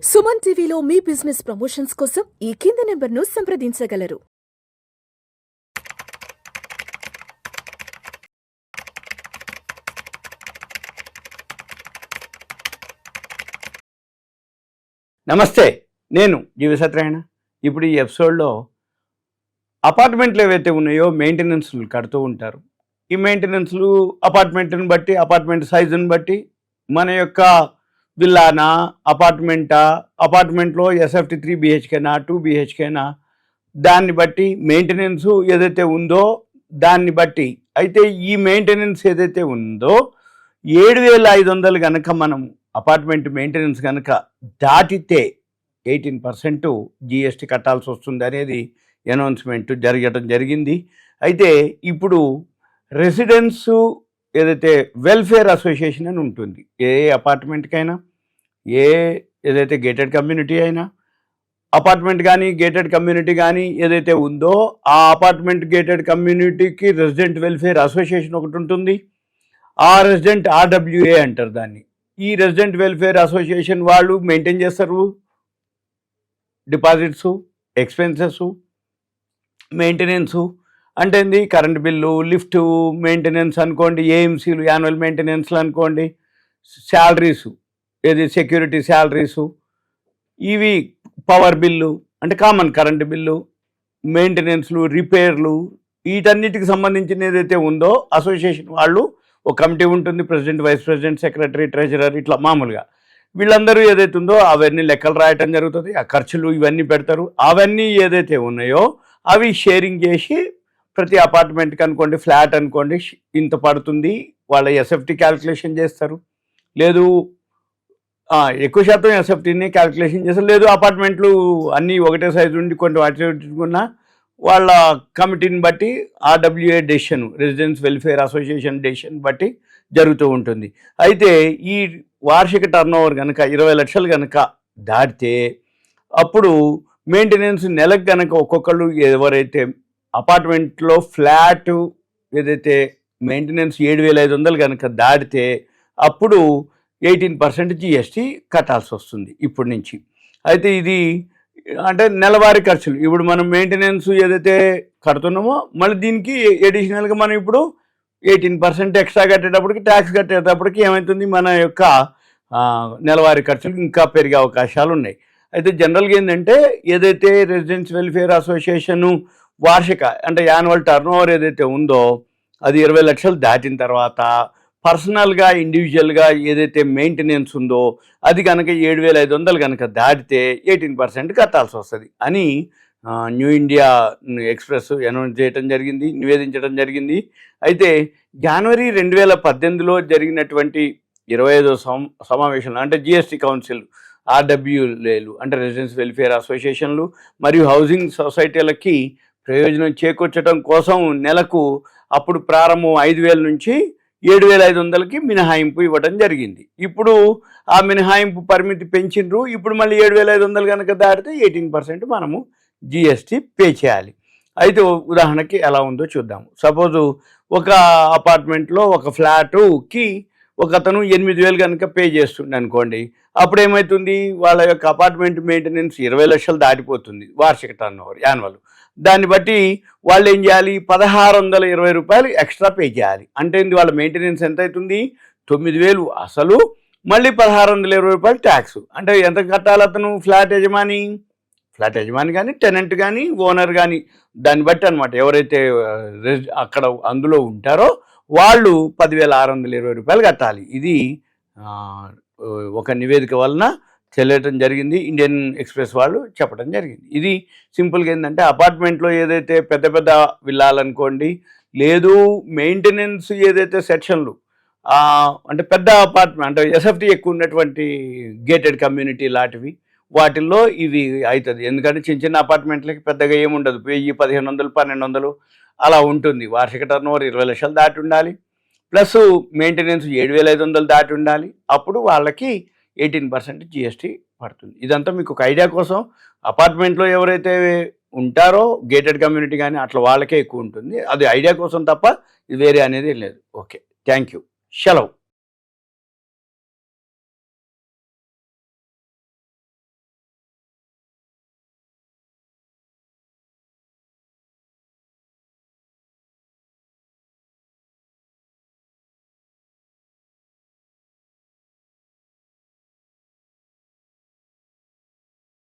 సుమన్ టీవీలో మీ business promotions కోసం ఈ కింది నెంబర్ను సంప్రదించగలరు. నమస్తే, నేను జీవి సత్యనారాయణ. ఇప్పుడు ఈ ఎపిసోడ్లో అపార్ట్మెంట్లు ఏవైతే ఉన్నాయో మెయింటెనెన్స్లు కడుతూ ఉంటారు. ఈ మెయింటెనెన్స్లు అపార్ట్మెంట్ని బట్టి, అపార్ట్మెంట్ సైజుని బట్టి, మన యొక్క విల్లానా, అపార్ట్మెంటా, అపార్ట్మెంట్లో ఎస్ఎఫ్టీ 3 BHKనా 2 BHKనా, దాన్ని బట్టి మెయింటెనెన్స్ ఏదైతే ఉందో దాన్ని బట్టి అయితే ఈ మెయింటెనెన్స్ ఏదైతే ఉందో 7,500 కనుక మనం అపార్ట్మెంట్ మెయింటెనెన్స్ కనుక దాటితే 18% GST కట్టాల్సి వస్తుంది అనేది అనౌన్స్మెంట్ జరగడం జరిగింది. అయితే ఇప్పుడు రెసిడెన్సు ఏదైతే వెల్ఫేర్ అసోసియేషన్ అని ఉంటుంది, ఏ అపార్ట్మెంట్కైనా, ఏదైతే గేటెడ్ కమ్యూనిటీ అయినా, అపార్ట్మెంట్ కానీ గేటెడ్ కమ్యూనిటీ కానీ ఏదైతే ఉందో ఆ అపార్ట్మెంట్ గేటెడ్ కమ్యూనిటీకి రెసిడెంట్ వెల్ఫేర్ అసోసియేషన్ ఒకటి ఉంటుంది. ఆ రెసిడెంట్ RWA అంటారు దాన్ని. ఈ రెసిడెంట్ వెల్ఫేర్ అసోసియేషన్ వాళ్ళు మెయింటైన్ చేస్తారు డిపాజిట్సు, ఎక్స్పెన్సెస్, మెయింటెనెన్సు. అంటే ఏంది, కరెంట్ బిల్లు, లిఫ్ట్ మెయింటెనెన్స్ అనుకోండి, ఏఎంసీలు యాన్యువల్ మెయింటెనెన్స్లు అనుకోండి, శాలరీసు, ఏది సెక్యూరిటీ శాలరీసు, ఇవి పవర్ బిల్లు అంటే కామన్ కరెంట్ బిల్లు, మెయింటెనెన్స్లు, రిపేర్లు, వీటన్నిటికి సంబంధించిన ఏదైతే ఉందో అసోసియేషన్ వాళ్ళు ఒక కమిటీ ఉంటుంది. President, vice president, secretary, treasurer, ఇట్లా మామూలుగా వీళ్ళందరూ ఏదైతే ఉందో అవన్నీ లెక్కలు రాయటం జరుగుతుంది. ఆ ఖర్చులు ఇవన్నీ పెడతారు. అవన్నీ ఏదైతే ఉన్నాయో అవి షేరింగ్ చేసి ప్రతి అపార్ట్మెంట్కి అనుకోండి, ఫ్లాట్ అనుకోండి, ఇంత పడుతుంది వాళ్ళ ఎస్ఎఫ్టీ క్యాల్కులేషన్ చేస్తారు. లేదు ఎక్కువ శాతం ఎస్ఎఫ్టీని క్యాల్కులేషన్ చేస్తారు. లేదు అపార్ట్మెంట్లు అన్నీ ఒకటే సైజు ఉండి కొన్ని వాటికున్న వాళ్ళ కమిటీని బట్టి RWA decision, residence welfare association decision బట్టి జరుగుతూ ఉంటుంది. అయితే ఈ వార్షిక టర్నోవర్ కనుక 20 లక్షలు కనుక దాటితే అప్పుడు మెయింటెనెన్స్ నెలకు కనుక ఒక్కొక్కళ్ళు ఎవరైతే అపార్ట్మెంట్లో ఫ్లాట్ ఏదైతే మెయింటెనెన్స్ 7,500 కనుక దాటితే అప్పుడు 18% GST కట్టాల్సి వస్తుంది ఇప్పటి నుంచి. అయితే ఇది అంటే నెలవారీ ఖర్చులు. ఇప్పుడు మనం మెయింటెనెన్స్ ఏదైతే కడుతున్నామో మళ్ళీ దీనికి ఎడిషనల్గా మనం ఇప్పుడు 18% ఎక్స్ట్రా కట్టేటప్పటికి, ట్యాక్స్ కట్టేటప్పటికి ఏమవుతుంది, మన యొక్క నెలవారీ ఖర్చులు ఇంకా పెరిగే అవకాశాలు ఉన్నాయి. అయితే జనరల్గా ఏంటంటే ఏదైతే రెసిడెన్స్ వెల్ఫేర్ అసోసియేషను వార్షిక అంటే యాన్యువల్ టర్నోవర్ ఏదైతే ఉందో అది 20 లక్షలు దాటిన తర్వాత పర్సనల్గా, ఇండివిజువల్గా ఏదైతే మెయింటెనెన్స్ ఉందో అది కనుక 7,500 కనుక దాటితే 18% కట్టాల్సి వస్తుంది అని న్యూ ఇండియా ఎక్స్ప్రెస్ అనౌన్స్ చేయడం జరిగింది, నివేదించడం జరిగింది. అయితే జనవరి 2018లో జరిగినటువంటి 25వ సమావేశంలో అంటే GST కౌన్సిల్, RWAలు అంటే రెసిడెన్స్ వెల్ఫేర్ అసోసియేషన్లు మరియు హౌసింగ్ సొసైటీలకి ప్రయోజనం చేకూర్చడం కోసం నెలకు అప్పుడు ప్రారంభం 5,000 నుంచి 7,500కి మినహాయింపు ఇవ్వడం జరిగింది. ఇప్పుడు ఆ మినహాయింపు పరిమితి పెంచిండ్రు. ఇప్పుడు మళ్ళీ 7,500 కనుక దాటితే 18% మనము GST పే చేయాలి. అయితే ఉదాహరణకి ఎలా ఉందో చూద్దాము. సపోజు ఒక అపార్ట్మెంట్లో ఒక ఫ్లాటుకి ఒక అతను 8,000 కనుక పే చేస్తుండే అనుకోండి, అప్పుడు ఏమవుతుంది, వాళ్ళ యొక్క అపార్ట్మెంట్ మెయింటెనెన్స్ 20 లక్షలు దాటిపోతుంది వార్షిక టర్నోవర్ యాన్యువల్. దాన్ని బట్టి వాళ్ళు ఏం చేయాలి, 1,620 రూపాయలు ఎక్స్ట్రా పే చేయాలి. అంటే వాళ్ళ మెయింటెనెన్స్ ఎంత అవుతుంది, 9,000 అసలు, మళ్ళీ 1,620 రూపాయలు ట్యాక్స్. అంటే ఎంత కట్టాలి అతను, ఫ్లాట్ యజమాని కానీ, టెనెంట్ కానీ, ఓనర్ కానీ, దాన్ని బట్టి అనమాట. ఎవరైతే అక్కడ అందులో ఉంటారో వాళ్ళు 10,620 రూపాయలు కట్టాలి. ఇది ఒక నివేదిక వలన తెలియటం జరిగింది. ఇండియన్ ఎక్స్ప్రెస్ వాళ్ళు చెప్పడం జరిగింది. ఇది సింపుల్గా ఏంటంటే అపార్ట్మెంట్లో ఏదైతే పెద్ద పెద్ద విల్లాలనుకోండి, లేదు మెయింటెనెన్స్ ఏదైతే సెక్షన్లు అంటే పెద్ద అపార్ట్మెంట్ అంటే ఎస్ఎఫ్టీ ఎక్కువ ఉన్నటువంటి గేటెడ్ కమ్యూనిటీ లాంటివి వాటిల్లో ఇది అవుతుంది. ఎందుకంటే చిన్న చిన్న అపార్ట్మెంట్లకి పెద్దగా ఏముండదు, 1,000, 1,500, 1,200 అలా ఉంటుంది. వార్షిక టర్నోవర్ 20 లక్షలు దాటి ఉండాలి, ప్లస్ మెయింటెనెన్స్ 7,500 దాటి ఉండాలి. అప్పుడు వాళ్ళకి 18% GST పడుతుంది. ఇదంతా మీకు ఒక ఐడియా కోసం. అపార్ట్మెంట్లో ఎవరైతే ఉంటారో గేటెడ్ కమ్యూనిటీ కానీ అట్లా వాళ్ళకే ఎక్కువ ఉంటుంది. అది ఐడియా కోసం తప్ప ఇది వేరే అనేది లేదు. ఓకే, థ్యాంక్ యూ, సెలవు.